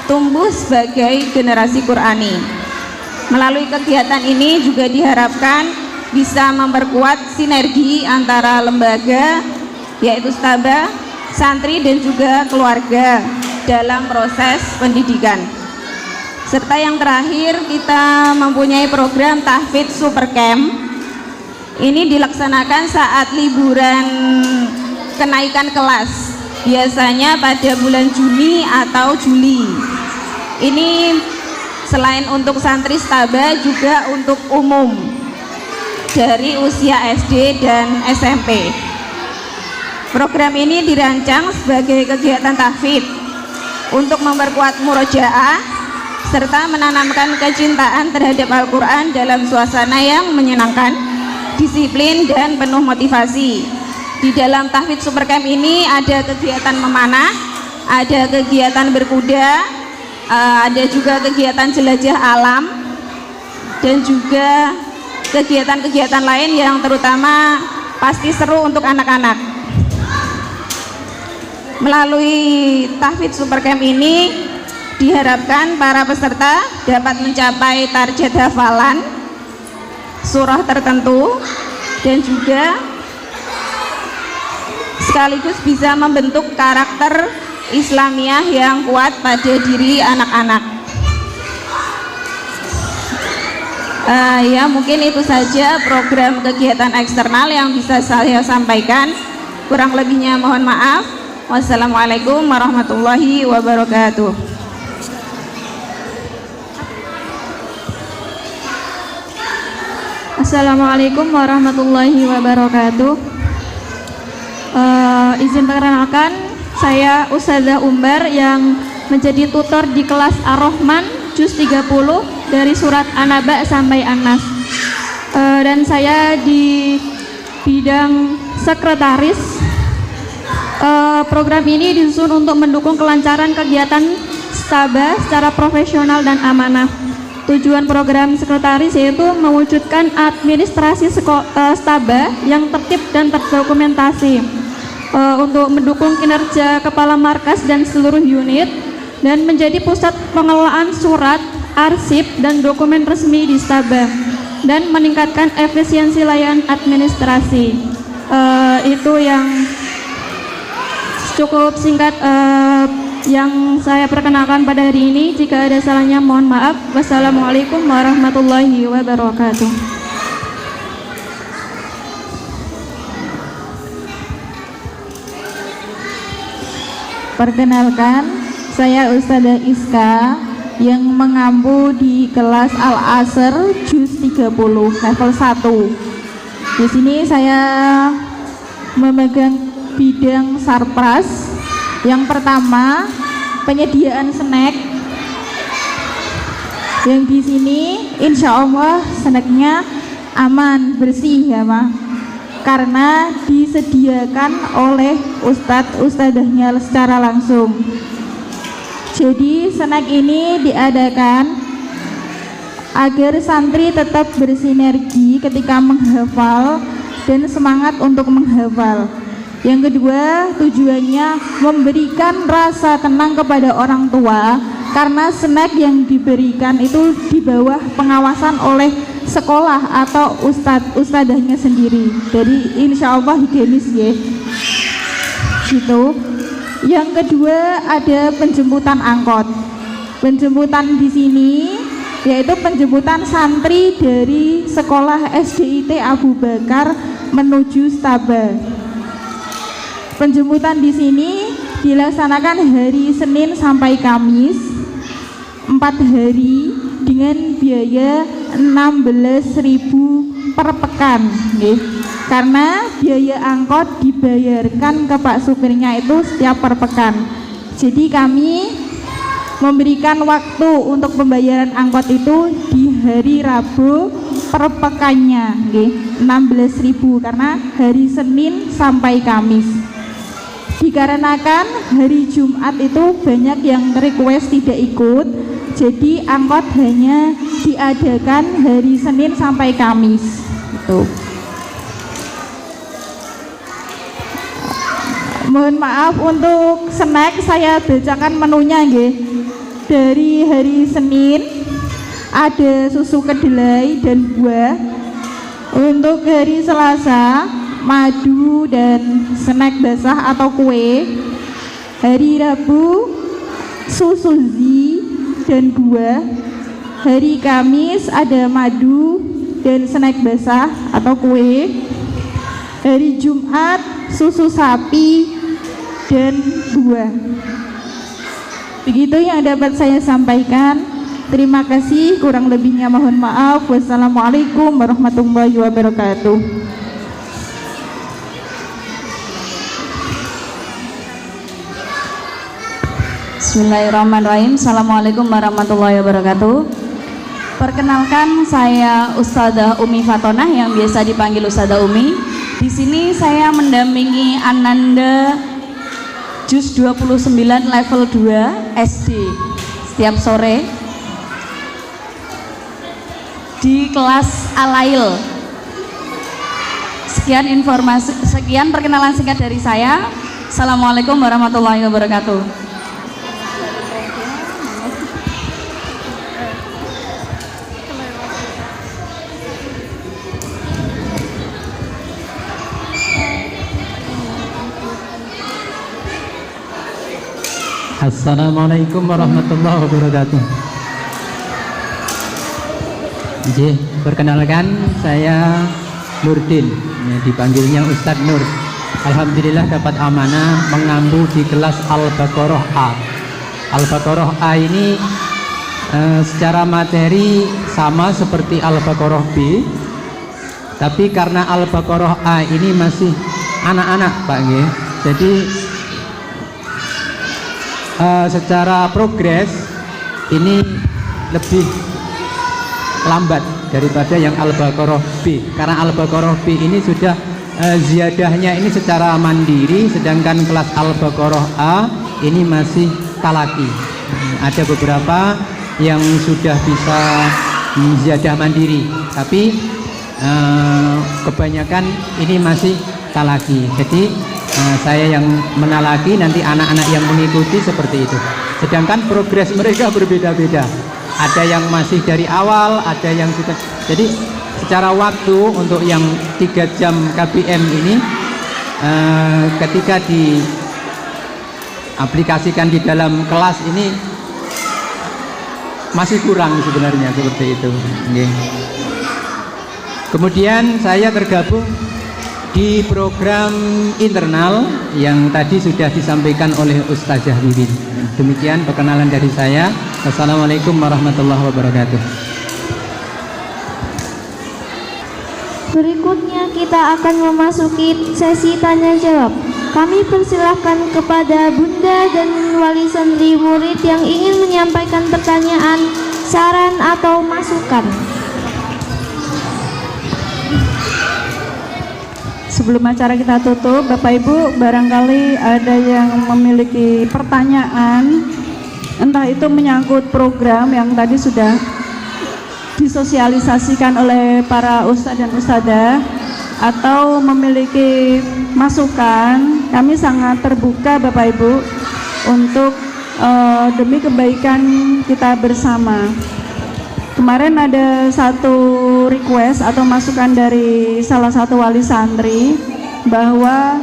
tumbuh sebagai generasi Qur'ani. Melalui kegiatan ini juga diharapkan bisa memperkuat sinergi antara lembaga, yaitu stabah, santri dan juga keluarga dalam proses pendidikan. Serta yang terakhir, kita mempunyai program Tahfidz Super Camp. Ini dilaksanakan saat liburan kenaikan kelas, biasanya pada bulan Juni atau Juli. Ini selain untuk santri stabah juga untuk umum dari usia SD dan SMP. Program ini dirancang sebagai kegiatan tahfidz untuk memperkuat murojaah serta menanamkan kecintaan terhadap Al-Quran dalam suasana yang menyenangkan, disiplin dan penuh motivasi. Di dalam Tahfidz Super Camp ini ada kegiatan memanah, ada kegiatan berkuda, ada juga kegiatan jelajah alam, dan juga kegiatan-kegiatan lain yang terutama pasti seru untuk anak-anak. Melalui Tahfidz Super Camp ini diharapkan para peserta dapat mencapai target hafalan surah tertentu dan juga sekaligus bisa membentuk karakter Islamiyah yang kuat pada diri anak-anak. Ya, mungkin itu saja program kegiatan eksternal yang bisa saya sampaikan. Kurang lebihnya mohon maaf. Wassalamualaikum warahmatullahi wabarakatuh. Assalamualaikum warahmatullahi wabarakatuh. Izin perkenalkan, saya Ustazah Umbar yang menjadi tutor di kelas Ar-Rahman Juz 30 dari surat An-Naba sampai An-Nas. Dan saya di bidang sekretaris. Program ini disusun untuk mendukung kelancaran kegiatan stabah secara profesional dan amanah. Tujuan program sekretaris yaitu mewujudkan administrasi stabah yang tertib dan terdokumentasi, untuk mendukung kinerja kepala markas dan seluruh unit, dan menjadi pusat pengelolaan surat, arsip, dan dokumen resmi di stabah, dan meningkatkan efisiensi layanan administrasi. Itu yang cukup singkat yang saya perkenalkan pada hari ini. Jika ada salahnya mohon maaf. Wassalamualaikum warahmatullahi wabarakatuh. Perkenalkan, saya Ustazah Iska yang mengampu di kelas Al-Asr Juz 30 level 1. Di sini saya memegang bidang sarpras. Yang pertama, penyediaan snack. Yang di sini insya Allah snacknya aman, bersih ya Ma, karena disediakan oleh ustadzahnya secara langsung. Jadi snack ini diadakan agar santri tetap bersinergi ketika menghafal dan semangat untuk menghafal. Yang kedua, tujuannya memberikan rasa tenang kepada orang tua, karena snack yang diberikan itu di bawah pengawasan oleh sekolah atau ustadzahnya sendiri. Jadi insya Allah higienis ya. Gitu. Yang kedua, ada penjemputan angkot. Penjemputan di sini yaitu penjemputan santri dari sekolah SDIT Abu Bakar menuju Stabah. Penjemputan di sini dilaksanakan hari Senin sampai Kamis, 4 hari dengan biaya 16.000 per pekan, karena biaya angkot dibayarkan ke Pak supirnya itu setiap per pekan. Jadi kami memberikan waktu untuk pembayaran angkot itu di hari Rabu per pekannya, 16.000 karena hari Senin sampai Kamis. Dikarenakan hari Jumat itu banyak yang request tidak ikut, jadi angkot hanya diadakan hari Senin sampai Kamis. Gitu. Mohon maaf untuk snack saya bacakan menunya nggih. Dari hari Senin ada susu kedelai dan buah. Untuk hari Selasa madu dan snack basah atau kue. Hari Rabu susu zi dan buah. Hari Kamis ada madu dan snack basah atau kue. Hari Jumat susu sapi dan buah. Begitu yang dapat saya sampaikan. Terima kasih, kurang lebihnya mohon maaf. Wassalamualaikum warahmatullahi wabarakatuh. Bismillahirrahmanirrahim. Assalamualaikum warahmatullahi wabarakatuh. Perkenalkan, saya Ustadzah Umi Fatonah yang biasa dipanggil Ustadzah Umi. Di sini saya mendampingi Ananda Juz 29 level 2 SD setiap sore di kelas Alail. Sekian perkenalan singkat dari saya. Assalamualaikum warahmatullahi wabarakatuh. Assalamualaikum warahmatullahi wabarakatuh. Perkenalkan, saya Nurdin, ya, dipanggilnya Ustadz Nur. Alhamdulillah dapat amanah mengampu di kelas Al-Baqarah A. Al-Baqarah A ini secara materi sama seperti Al-Baqarah B, tapi karena Al-Baqarah A ini masih anak-anak Pak G, jadi secara progres ini lebih lambat daripada yang Al-Baqarah B, karena Al-Baqarah B ini sudah ziyadahnya ini secara mandiri, sedangkan kelas Al-Baqarah A ini masih talaki. Ada beberapa yang sudah bisa ziyadah mandiri, tapi kebanyakan ini masih talaki. Jadi saya yang menalaki, nanti anak-anak yang mengikuti seperti itu. Sedangkan progres mereka berbeda-beda. Ada yang masih dari awal, ada yang sudah. Jadi secara waktu untuk yang 3 jam KBM ini ketika diaplikasikan di dalam kelas ini masih kurang sebenarnya seperti itu. Kemudian saya tergabung di program internal yang tadi sudah disampaikan oleh Ustazah Wiwin. Demikian perkenalan dari saya. Wassalamualaikum warahmatullahi wabarakatuh. Berikutnya kita akan memasuki sesi tanya jawab. Kami persilahkan kepada Bunda dan wali santri murid yang ingin menyampaikan pertanyaan, saran atau masukan. Sebelum acara kita tutup, Bapak Ibu, barangkali ada yang memiliki pertanyaan, entah itu menyangkut program yang tadi sudah disosialisasikan oleh para ustadz dan ustadzah, atau memiliki masukan. Kami sangat terbuka Bapak Ibu untuk demi kebaikan kita bersama. Kemarin ada satu request atau masukan dari salah satu wali santri bahwa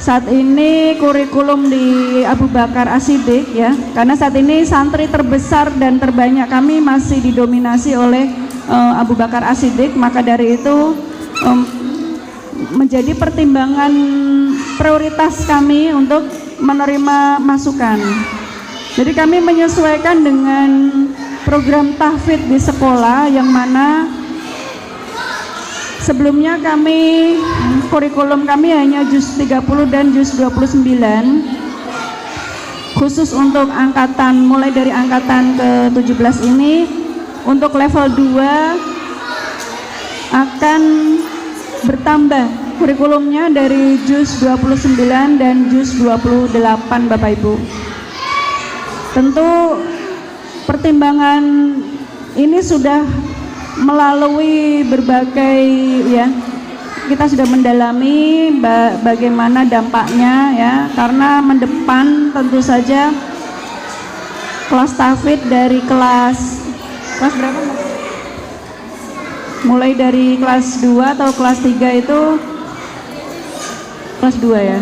saat ini kurikulum di Abu Bakar As-Siddiq, ya, karena saat ini santri terbesar dan terbanyak kami masih didominasi oleh Abu Bakar As-Siddiq, maka dari itu menjadi pertimbangan prioritas kami untuk menerima masukan. Jadi kami menyesuaikan dengan program tahfidz di sekolah, yang mana sebelumnya kami kurikulum kami hanya juz 30 dan juz 29, khusus untuk angkatan mulai dari angkatan ke-17 ini. Untuk level 2 akan bertambah kurikulumnya dari juz 29 dan juz 28 Bapak Ibu. Tentu pertimbangan ini sudah melalui berbagai kita sudah mendalami bagaimana dampaknya ya, karena mendepan tentu saja kelas tahfidz dari kelas berapa? Mulai dari kelas 2 atau kelas 3 itu kelas 2 ya.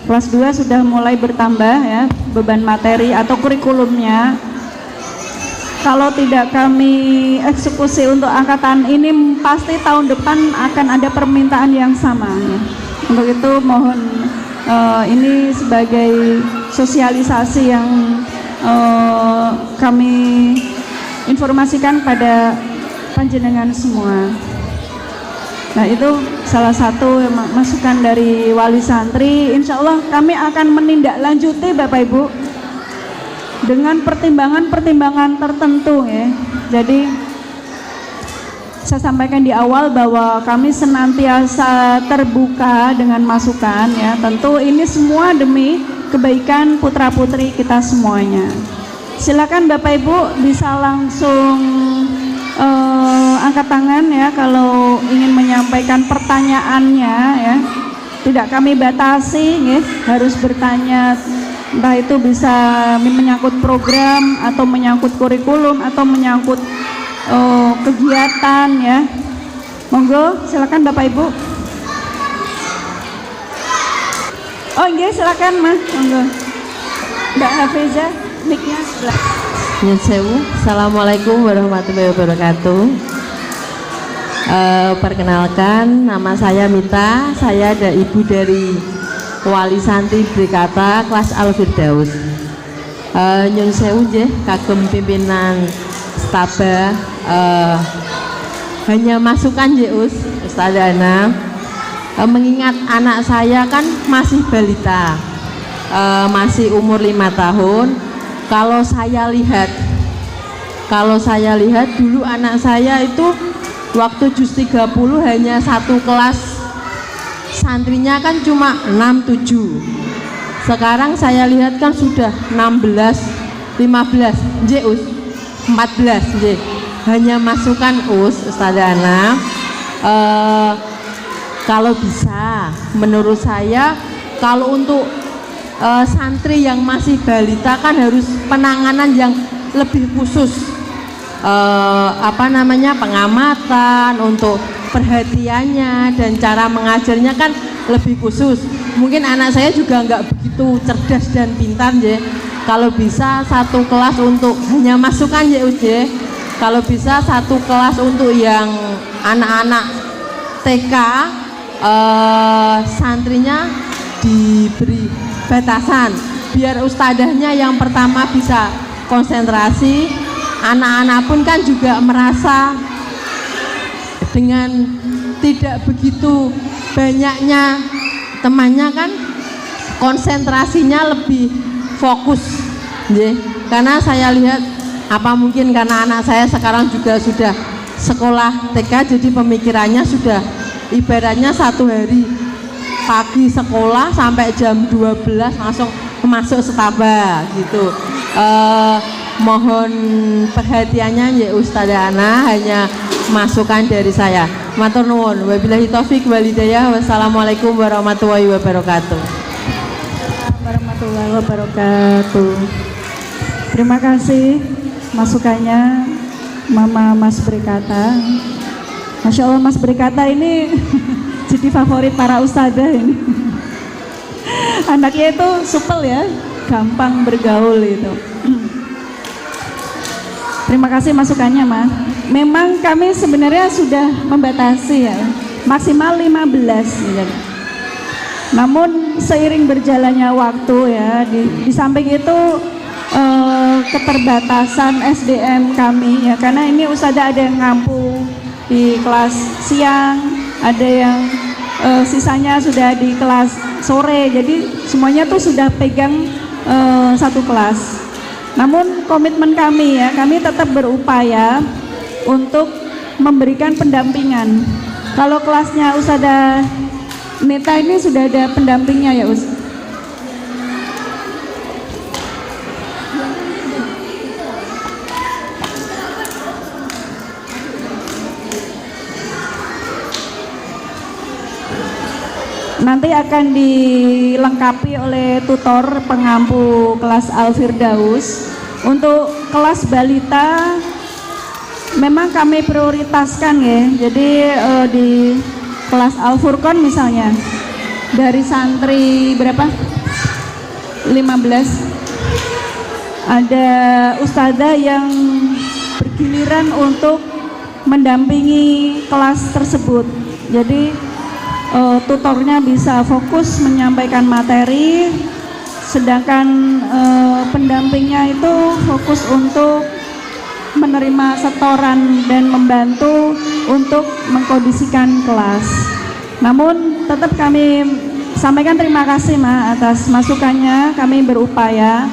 Kelas 2 sudah mulai bertambah ya beban materi atau kurikulumnya. Kalau tidak kami eksekusi untuk angkatan ini, pasti tahun depan akan ada permintaan yang sama ya. Untuk itu mohon ini sebagai sosialisasi yang kami informasikan pada panjenengan semua. Nah, itu salah satu masukan dari wali santri. Insya Allah kami akan menindaklanjuti Bapak Ibu dengan pertimbangan-pertimbangan tertentu ya. Jadi saya sampaikan di awal bahwa kami senantiasa terbuka dengan masukan ya. Tentu ini semua demi kebaikan putra-putri kita semuanya. Silakan Bapak Ibu bisa langsung angkat tangan ya kalau ingin menyampaikan pertanyaannya ya. Tidak kami batasi ya, harus bertanya, entah itu bisa menyangkut program atau menyangkut kurikulum atau menyangkut kegiatan ya. Monggo silakan Bapak Ibu. Oh iya silakan Mas, monggo. Mbak Hafizah, mic-nya sebelah. Nyun sewu. Assalamualaikum warahmatullahi wabarakatuh. Perkenalkan, nama saya Mita. Saya ada ibu dari wali santri Brikata kelas Al-Firdaus. Nyun sewu nggih kagem pimpinan Stabah, hanya masukan nggih Ustazah Ana. Mengingat anak saya kan masih balita, masih umur 5 tahun. Kalau saya lihat dulu anak saya itu waktu juz 30 hanya satu kelas santrinya kan cuma 6-7. Sekarang saya lihat kan sudah 16, 15, Us, 14 nggih. Hanya masukan Ustazah Ana, kalau bisa menurut saya kalau untuk santri yang masih balita kan harus penanganan yang lebih khusus, pengamatan untuk perhatiannya dan cara mengajarnya kan lebih khusus. Mungkin anak saya juga nggak begitu cerdas dan pintar ya. Kalau bisa satu kelas untuk hanya masukan ya Uje. Kalau bisa satu kelas untuk yang anak-anak TK, santrinya diberi batasan biar ustadahnya yang pertama bisa konsentrasi. Anak-anak pun kan juga merasa dengan tidak begitu banyaknya temannya kan konsentrasinya lebih fokus nggih. Karena saya lihat apa mungkin karena anak saya sekarang juga sudah sekolah TK, jadi pemikirannya sudah ibaratnya satu hari pagi sekolah sampai jam 12 langsung masuk Stabah gitu. Mohon perhatiannya ya Ustazah Ana, hanya masukan dari saya. Matur nuwun. Wabillahi taufik wal hidayah. Wassalamualaikum warahmatullahi wabarakatuh. Warahmatullahi wabarakatuh. Terima kasih masukannya Mama Mas Brikata. Masya Allah Mas Brikata ini jadi favorit para ustadzah ini. Anaknya itu supel ya, gampang bergaul itu. Terima kasih masukannya Mas. Memang kami sebenarnya sudah membatasi ya, maksimal 15 gitu. Namun seiring berjalannya waktu ya, di samping itu keterbatasan SDM kami ya, karena ini ustadzah ada yang ngampu di kelas siang, ada yang sisanya sudah di kelas sore, jadi semuanya tuh sudah pegang satu kelas. Namun komitmen kami ya, kami tetap berupaya untuk memberikan pendampingan. Kalau kelasnya Ustazah Nita ini sudah ada pendampingnya ya Ustaz. nanti akan dilengkapi oleh tutor pengampu kelas Al-Firdaus. Untuk kelas balita memang kami prioritaskan ya. Jadi di kelas Al-Furqan misalnya dari santri berapa? 15 ada ustadzah yang bergiliran untuk mendampingi kelas tersebut. Jadi tutornya bisa fokus menyampaikan materi, sedangkan pendampingnya itu fokus untuk menerima setoran dan membantu untuk mengkondisikan kelas. Namun tetap kami sampaikan terima kasih Ma atas masukannya. Kami berupaya.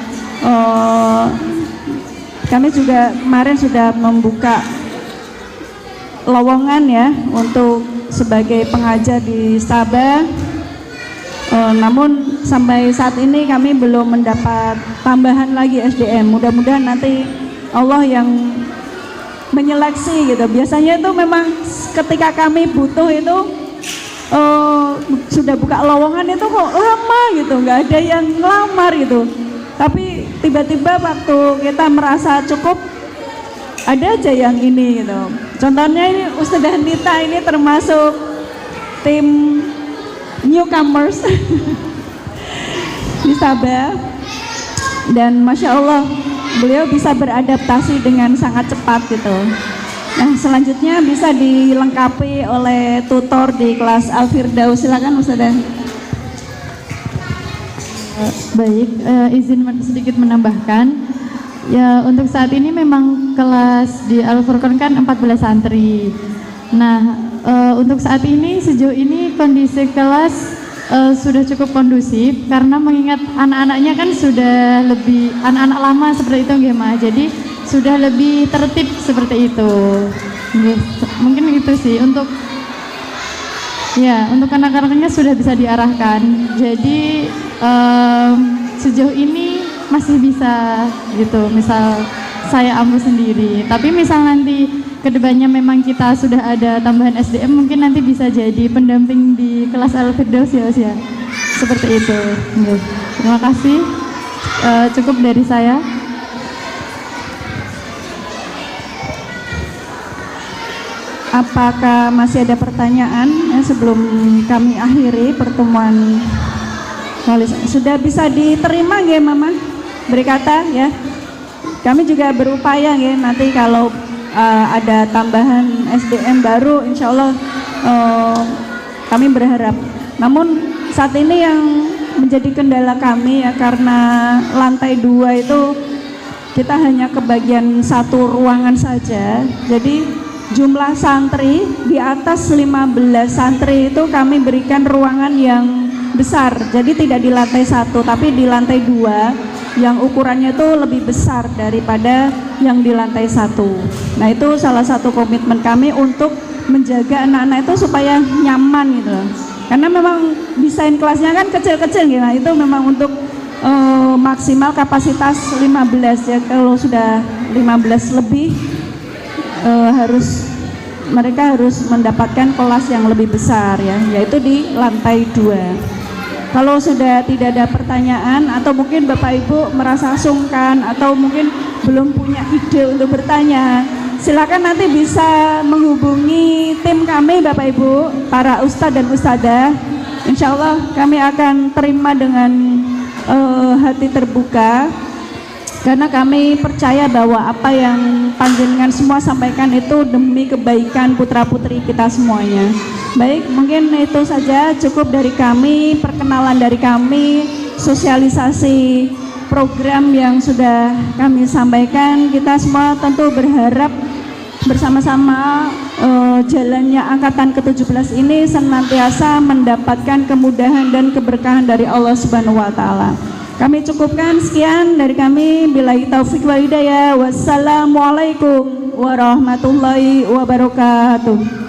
Kami juga kemarin sudah membuka lowongan ya untuk sebagai pengajar di Sabah. Namun sampai saat ini kami belum mendapat tambahan lagi SDM. Mudah-mudahan nanti Allah yang menyeleksi gitu. Biasanya itu memang ketika kami butuh itu sudah buka lowongan itu kok lama gitu, nggak ada yang ngelamar gitu. Tapi tiba-tiba waktu kita merasa cukup, ada aja yang ini gitu. Contohnya ini Ustadzah Nita ini termasuk tim newcomers di Sabah, dan Masya Allah beliau bisa beradaptasi dengan sangat cepat gitu. Nah selanjutnya bisa dilengkapi oleh tutor di kelas Al-Firdaus. Silakan Ustadzah. Baik, izin sedikit menambahkan. Ya, untuk saat ini memang kelas di Al-Furqan kan 14 santri. Nah, untuk saat ini sejauh ini kondisi kelas sudah cukup kondusif karena mengingat anak-anaknya kan sudah lebih anak-anak lama seperti itu nggih Ma. Jadi sudah lebih tertib seperti itu. Mungkin itu sih untuk anak-anaknya sudah bisa diarahkan. Jadi sejauh ini masih bisa gitu, misal saya ambil sendiri. Tapi misal nanti kedepannya memang kita sudah ada tambahan SDM, mungkin nanti bisa jadi pendamping di kelas Al-Firdaus ya, ya. Seperti itu. Terima kasih. Cukup dari saya. Apakah masih ada pertanyaan sebelum kami akhiri pertemuan? Sudah bisa diterima nggih Mama? Beri kata ya. Kami juga berupaya ya, nanti kalau ada tambahan SDM baru insya Allah kami berharap. Namun saat ini yang menjadi kendala kami ya, karena lantai 2 itu kita hanya kebagian satu ruangan saja. Jadi jumlah santri di atas 15 santri itu kami berikan ruangan yang besar. Jadi tidak di lantai 1 tapi di lantai 2 yang ukurannya itu lebih besar daripada yang di lantai 1. Nah itu salah satu komitmen kami untuk menjaga anak-anak itu supaya nyaman gitu. Karena memang desain kelasnya kan kecil-kecil gitu. Nah itu memang untuk maksimal kapasitas 15 ya. Kalau sudah 15 lebih mereka harus mendapatkan kelas yang lebih besar ya, yaitu di lantai 2. Kalau sudah tidak ada pertanyaan atau mungkin Bapak Ibu merasa sungkan atau mungkin belum punya ide untuk bertanya, silakan nanti bisa menghubungi tim kami Bapak Ibu, para ustadz dan ustadzah. Insya Allah kami akan terima dengan hati terbuka, karena kami percaya bahwa apa yang panjenengan semua sampaikan itu demi kebaikan putra-putri kita semuanya. Baik, mungkin itu saja cukup dari kami, perkenalan dari kami, sosialisasi program yang sudah kami sampaikan. Kita semua tentu berharap bersama-sama jalannya angkatan ke-17 ini senantiasa mendapatkan kemudahan dan keberkahan dari Allah Subhanahu wa taala. Kami cukupkan sekian dari kami. Billahi taufik wal hidayah. Wassalamualaikum warahmatullahi wabarakatuh.